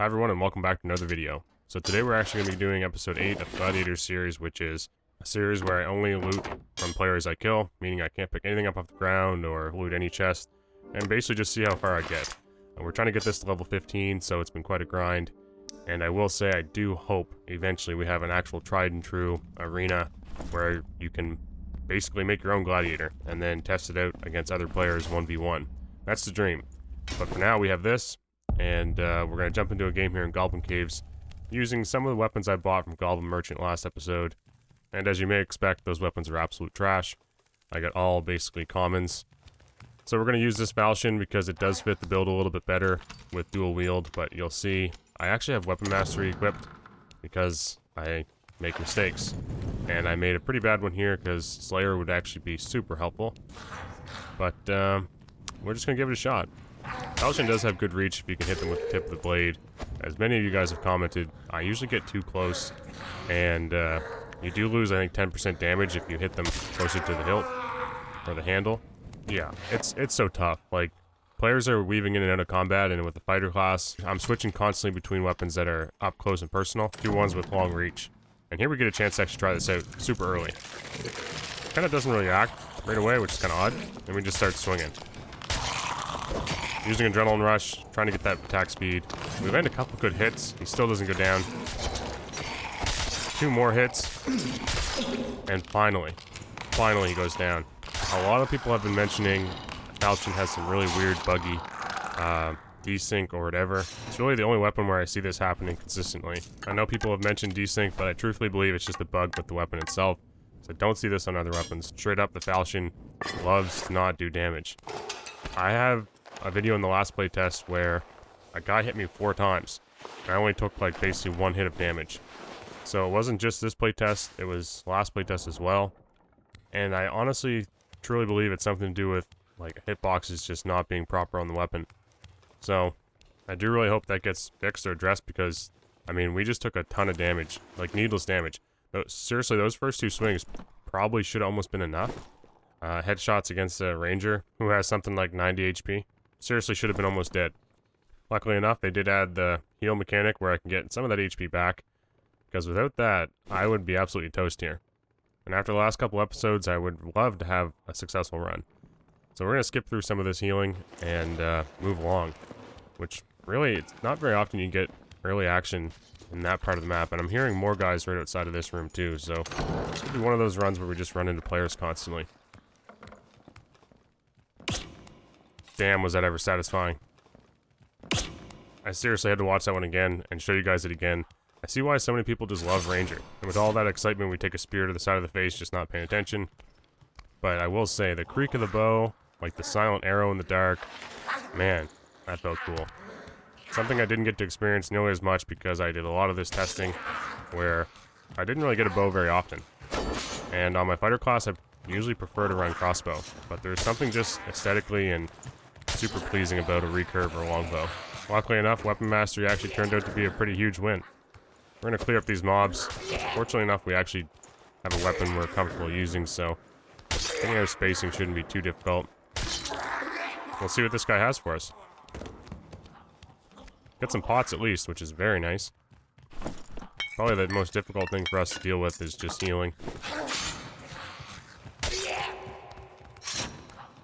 Hi everyone and welcome back to another video. So today we're actually going to be doing episode 8 of Gladiator series, which is a series where I only loot from players I kill, meaning I can't pick anything up off the ground or loot any chest, and basically just see how far I get. And we're trying to get this to level 15, so it's been quite a grind. And I will say I do hope eventually we have an actual tried and true arena where you can basically make your own Gladiator and then test it out against other players 1v1. That's the dream. But for now we have this. And we're going to jump into a game here in Goblin Caves using some of the weapons I bought from Goblin Merchant last episode. And as you may expect, those weapons are absolute trash. I got all basically commons. So we're going to use this Falchion because it does fit the build a little bit better with dual wield. But you'll see I actually have Weapon Mastery equipped because I make mistakes. And I made a pretty bad one here because Slayer would actually be super helpful. But we're just going to give it a shot. Falchion does have good reach if you can hit them with the tip of the blade. As many of you guys have commented, I usually get too close, and you do lose, I think, 10% damage if you hit them closer to the hilt, or the handle. Yeah, it's so tough. Like, players are weaving in and out of combat, and with the fighter class, I'm switching constantly between weapons that are up close and personal to ones with long reach. And here we get a chance to actually try this out super early. Kind of doesn't really act right away, which is kind of odd, and we just start swinging. Using Adrenaline Rush, trying to get that attack speed. We land a couple good hits. He still doesn't go down. 2 more hits. And finally he goes down. A lot of people have been mentioning Falchion has some really weird, buggy desync or whatever. It's really the only weapon where I see this happening consistently. I know people have mentioned desync, but I truthfully believe it's just a bug with the weapon itself. So I don't see this on other weapons. Straight up, the Falchion loves to not do damage. I have a video in the last playtest where a guy hit me 4 times. I only took like basically 1 hit of damage. So it wasn't just this playtest, it was last playtest as well. And I honestly, truly believe it's something to do with like hitboxes just not being proper on the weapon. So I do really hope that gets fixed or addressed because, I mean, we just took a ton of damage, like needless damage. Seriously, those first 2 swings probably should have almost been enough. Headshots against a ranger who has something like 90 HP. Seriously should have been almost dead. Luckily enough, they did add the heal mechanic where I can get some of that HP back. Because without that, I would be absolutely toast here. And after the last couple episodes, I would love to have a successful run. So we're going to skip through some of this healing and move along. Which, really, it's not very often you get early action in that part of the map. And I'm hearing more guys right outside of this room too. So this could be one of those runs where we just run into players constantly. Damn, was that ever satisfying. I seriously had to watch that one again and show you guys it again. I see why so many people just love Ranger. And with all that excitement, we take a spear to the side of the face, just not paying attention. But I will say, the creak of the bow, like the silent arrow in the dark, man, that felt cool. Something I didn't get to experience nearly as much because I did a lot of this testing where I didn't really get a bow very often. And on my fighter class, I usually prefer to run crossbow. But there's something just aesthetically and super pleasing about a recurve or a longbow. Luckily enough, Weapon Mastery actually turned out to be a pretty huge win. We're going to clear up these mobs. Fortunately enough, we actually have a weapon we're comfortable using, so getting our spacing shouldn't be too difficult. We'll see what this guy has for us. Got some pots at least, which is very nice. Probably the most difficult thing for us to deal with is just healing.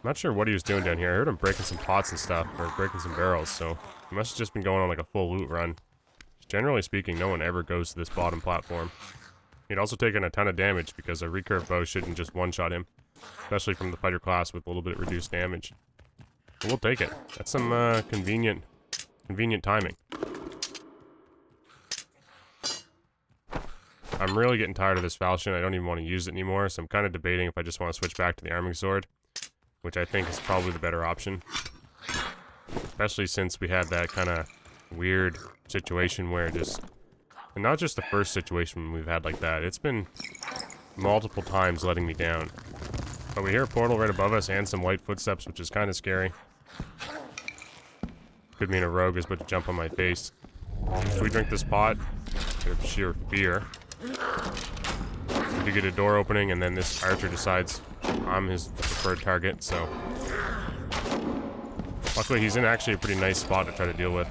I'm not sure what he was doing down here. I heard him breaking some pots and stuff, or breaking some barrels, so he must have just been going on like a full loot run. Generally speaking, no one ever goes to this bottom platform. He'd also taken a ton of damage because a recurve bow shouldn't just one-shot him, especially from the fighter class with a little bit reduced damage. But we'll take it. That's some convenient timing. I'm really getting tired of this Falchion. I don't even want to use it anymore, so I'm kind of debating if I just want to switch back to the arming sword, which I think is probably the better option. Especially since we had that kind of weird situation where just... And not just the first situation we've had like that. It's been multiple times letting me down. But we hear a portal right above us and some white footsteps, which is kind of scary. Could mean a rogue is about to jump on my face. Should we drink this pot? Out of sheer fear. We do get a door opening, and then this archer decides I'm his preferred target, so... Luckily, he's in actually a pretty nice spot to try to deal with.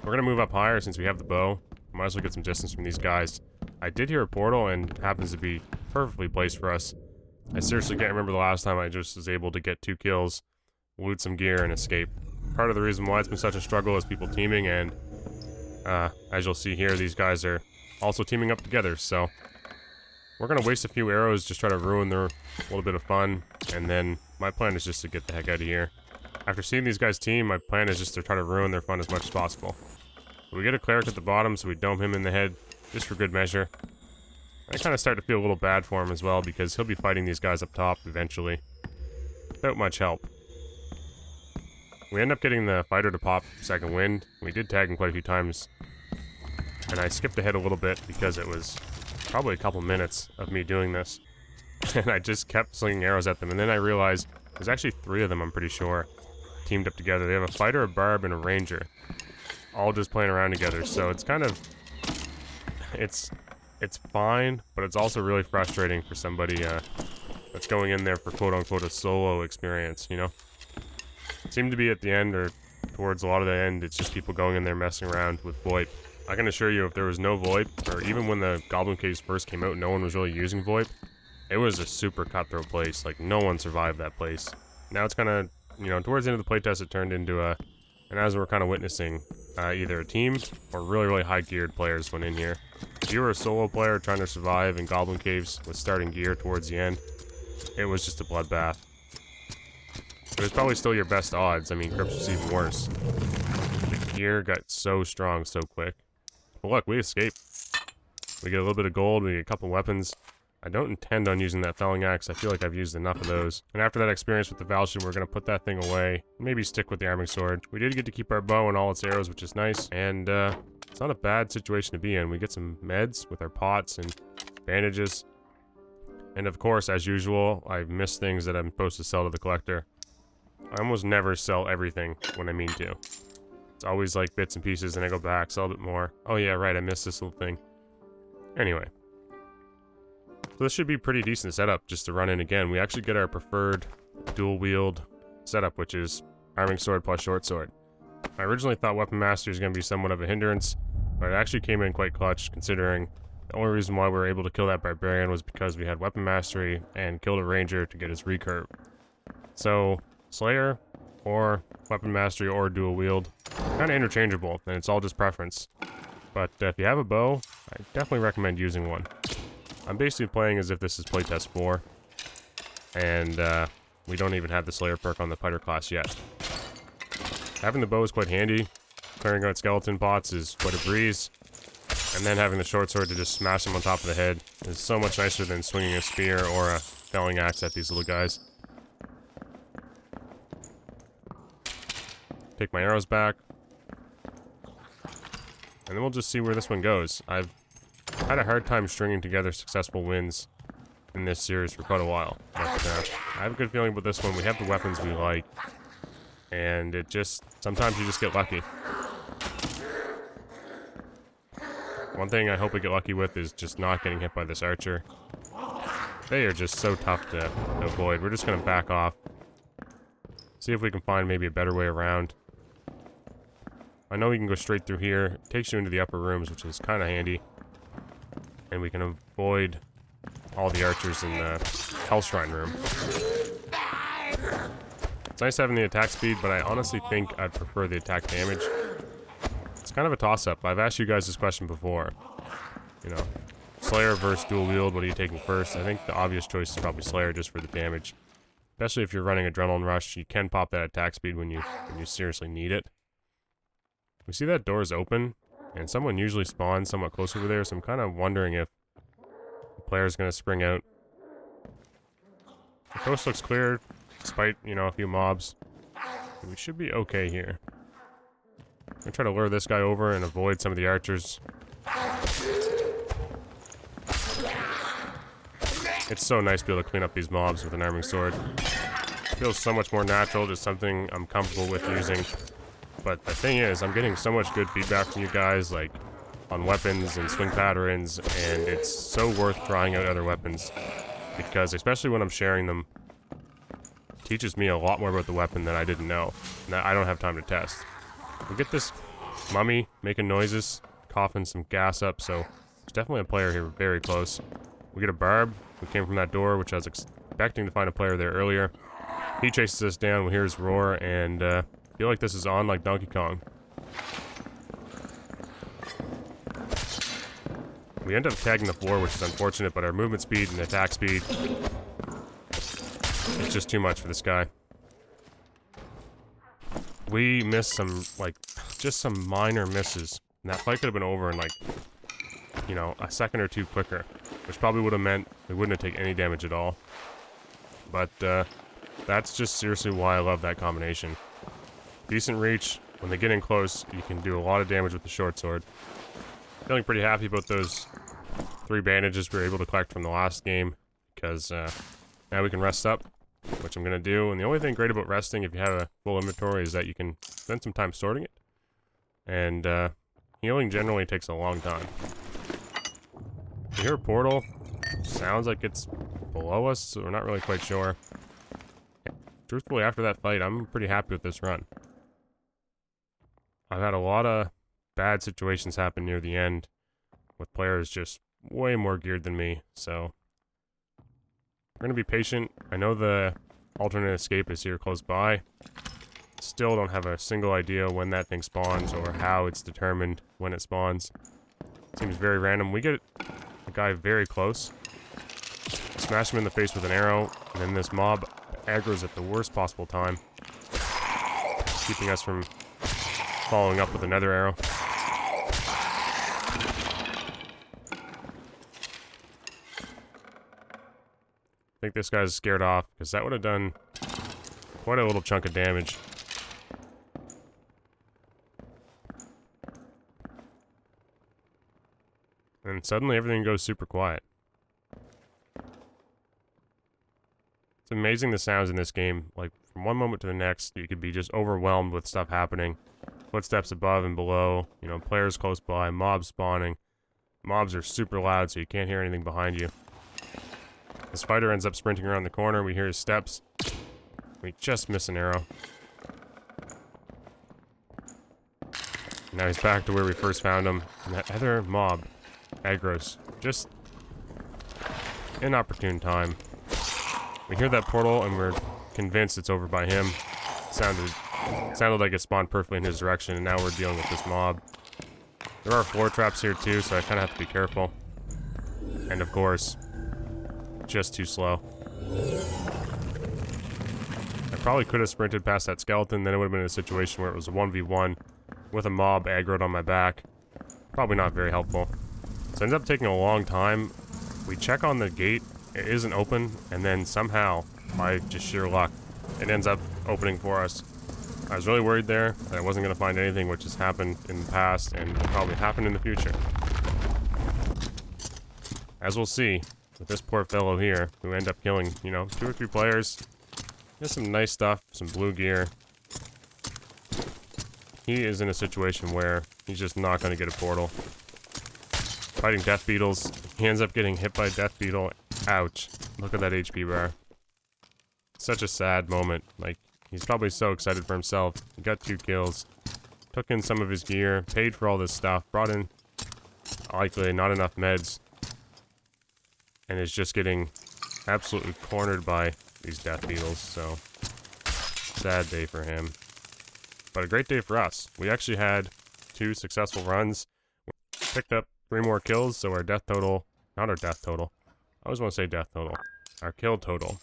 We're gonna move up higher since we have the bow. Might as well get some distance from these guys. I did hear a portal and it happens to be perfectly placed for us. I seriously can't remember the last time I just was able to get 2 kills, loot some gear, and escape. Part of the reason why it's been such a struggle is people teaming, and as you'll see here, these guys are also teaming up together, so we're gonna waste a few arrows, just try to ruin their little bit of fun, and then my plan is just to get the heck out of here. After seeing these guys team, my plan is just to try to ruin their fun as much as possible. We get a cleric at the bottom, so we dome him in the head, just for good measure. I kind of start to feel a little bad for him as well, because he'll be fighting these guys up top eventually, without much help. We end up getting the fighter to pop second wind. We did tag him quite a few times, and I skipped ahead a little bit because it was probably a couple minutes of me doing this. And I just kept slinging arrows at them, and then I realized there's actually 3 of them, I'm pretty sure, teamed up together. They have a fighter, a barb, and a ranger, all just playing around together. So it's kind of, it's fine, but it's also really frustrating for somebody that's going in there for quote-unquote a solo experience, you know? It seemed to be at the end, or towards a lot of the end, it's just people going in there messing around with VoIP. I can assure you, if there was no VoIP, or even when the Goblin Caves first came out, no one was really using VoIP. It was a super cutthroat place. Like, no one survived that place. Now it's kind of, you know, towards the end of the playtest, it turned into a, and as we're kind of witnessing, either a team or really, really high-geared players went in here. If you were a solo player trying to survive in Goblin Caves with starting gear towards the end, it was just a bloodbath. It was probably still your best odds. I mean, Crypts was even worse. The gear got so strong so quick. But look, we escaped. We get a little bit of gold, we get a couple weapons. I don't intend on using that felling axe. I feel like I've used enough of those. And after that experience with the Falchion, we're going to put that thing away. Maybe stick with the arming sword. We did get to keep our bow and all its arrows, which is nice. And it's not a bad situation to be in. We get some meds with our pots and bandages. And of course, as usual, I've missed things that I'm supposed to sell to the collector. I almost never sell everything when I mean to. It's always like bits and pieces, and I go back, sell a bit more. Oh yeah, right, I missed this little thing. Anyway. So this should be a pretty decent setup just to run in again. We actually get our preferred dual wield setup, which is arming sword plus short sword. I originally thought weapon mastery was going to be somewhat of a hindrance, but it actually came in quite clutch, considering the only reason why we were able to kill that barbarian was because we had weapon mastery and killed a ranger to get his recurve. So Slayer or weapon mastery or dual wield, kind of interchangeable, and it's all just preference. But if you have a bow, I definitely recommend using one. I'm basically playing as if this is playtest 4, and we don't even have the Slayer perk on the fighter class yet. Having the bow is quite handy. Clearing out skeleton pots is quite a breeze, and then having the short sword to just smash them on top of the head is so much nicer than swinging a spear or a felling axe at these little guys. Take my arrows back, and then we'll just see where this one goes. I've had a hard time stringing together successful wins in this series for quite a while. But, I have a good feeling about this one. We have the weapons we like, and it just, sometimes you just get lucky. One thing I hope we get lucky with is just not getting hit by this archer. They are just so tough to avoid. We're just going to back off. See if we can find maybe a better way around. I know we can go straight through here. It takes you into the upper rooms, which is kind of handy. And we can avoid all the archers in the Hell Shrine room. It's nice having the attack speed, but I honestly think I'd prefer the attack damage. It's kind of a toss-up. I've asked you guys this question before. You know, Slayer versus dual wield, what are you taking first? I think the obvious choice is probably Slayer just for the damage. Especially if you're running Adrenaline Rush, you can pop that attack speed when you seriously need it. We see that door is open, and someone usually spawns somewhat close over there, so I'm kind of wondering if the player's going to spring out. The coast looks clear, despite, you know, a few mobs. We should be okay here. I'm going to try to lure this guy over and avoid some of the archers. It's so nice to be able to clean up these mobs with an arming sword. It feels so much more natural, just something I'm comfortable with using. But the thing is, I'm getting so much good feedback from you guys, like, on weapons and swing patterns, and it's so worth trying out other weapons. Because, especially when I'm sharing them, it teaches me a lot more about the weapon than I didn't know, and that I don't have time to test. We get this Mummy making noises, coughing some gas up, so there's definitely a player here very close. We get a barb who came from that door, which I was expecting to find a player there earlier. He chases us down, we hear his roar, and feel like this is on like Donkey Kong. We end up tagging the floor, which is unfortunate, but our movement speed and attack speed is just too much for this guy. We missed some, like, just some minor misses. And that fight could have been over in, like, you know, a second or two quicker. Which probably would have meant we wouldn't have taken any damage at all. But, that's just seriously why I love that combination. Decent reach. When they get in close, you can do a lot of damage with the short sword. Feeling pretty happy about those 3 bandages we were able to collect from the last game. Because, now we can rest up, which I'm going to do. And the only thing great about resting, if you have a full inventory, is that you can spend some time sorting it. And, healing generally takes a long time. You hear a portal. Sounds like it's below us, so we're not really quite sure. Truthfully, after that fight, I'm pretty happy with this run. I've had a lot of bad situations happen near the end, with players just way more geared than me, so we're going to be patient. I know the alternate escape is here close by. Still don't have a single idea when that thing spawns or how it's determined when it spawns. Seems very random. We get a guy very close. Smash him in the face with an arrow, and then this mob aggro's at the worst possible time, keeping us from following up with another arrow. I think this guy's scared off, because that would have done quite a little chunk of damage. And suddenly everything goes super quiet. It's amazing the sounds in this game. Like, from one moment to the next, you could be just overwhelmed with stuff happening. Footsteps above and below, you know, players close by, mobs spawning. Mobs are super loud, so you can't hear anything behind you. The spider ends up sprinting around the corner. We hear his steps. We just miss an arrow. Now he's back to where we first found him. And that other mob aggro's just inopportune time. We hear that portal and we're convinced it's over by him. Sounded like it spawned perfectly in his direction, and now we're dealing with this mob. There are floor traps here too, so I kind of have to be careful. And of course, just too slow. I probably could have sprinted past that skeleton, then it would have been in a situation where it was a 1v1 with a mob aggroed on my back. Probably not very helpful. So it ends up taking a long time. We check on the gate, it isn't open, and then somehow, by just sheer luck, it ends up opening for us. I was really worried there that I wasn't going to find anything, which has happened in the past and will probably happen in the future. As we'll see, with this poor fellow here, who end up killing, you know, 2 or 3 players. There's some nice stuff, some blue gear. He is in a situation where he's just not going to get a portal. Fighting death beetles, he ends up getting hit by a death beetle. Ouch. Look at that HP bar. Such a sad moment. Like, he's probably so excited for himself. He got 2 kills. Took in some of his gear, paid for all this stuff, brought in, likely, not enough meds. And is just getting absolutely cornered by these death beetles, so sad day for him. But a great day for us. We actually had 2 successful runs. We picked up 3 more kills, so our death total, not our death total, I always want to say death total. Our kill total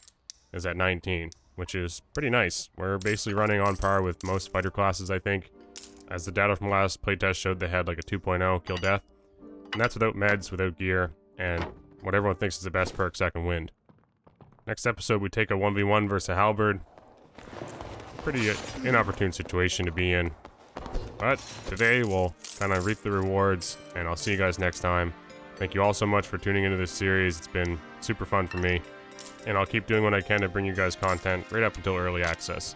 is at 19, which is pretty nice. We're basically running on par with most fighter classes, I think. As the data from last playtest showed, they had like a 2.0 kill death. And that's without meds, without gear, and what everyone thinks is the best perk, Second Wind. Next episode, we take a 1v1 versus a halberd. Pretty inopportune situation to be in. But today, we'll kind of reap the rewards, and I'll see you guys next time. Thank you all so much for tuning into this series. It's been super fun for me. And I'll keep doing what I can to bring you guys content right up until early access.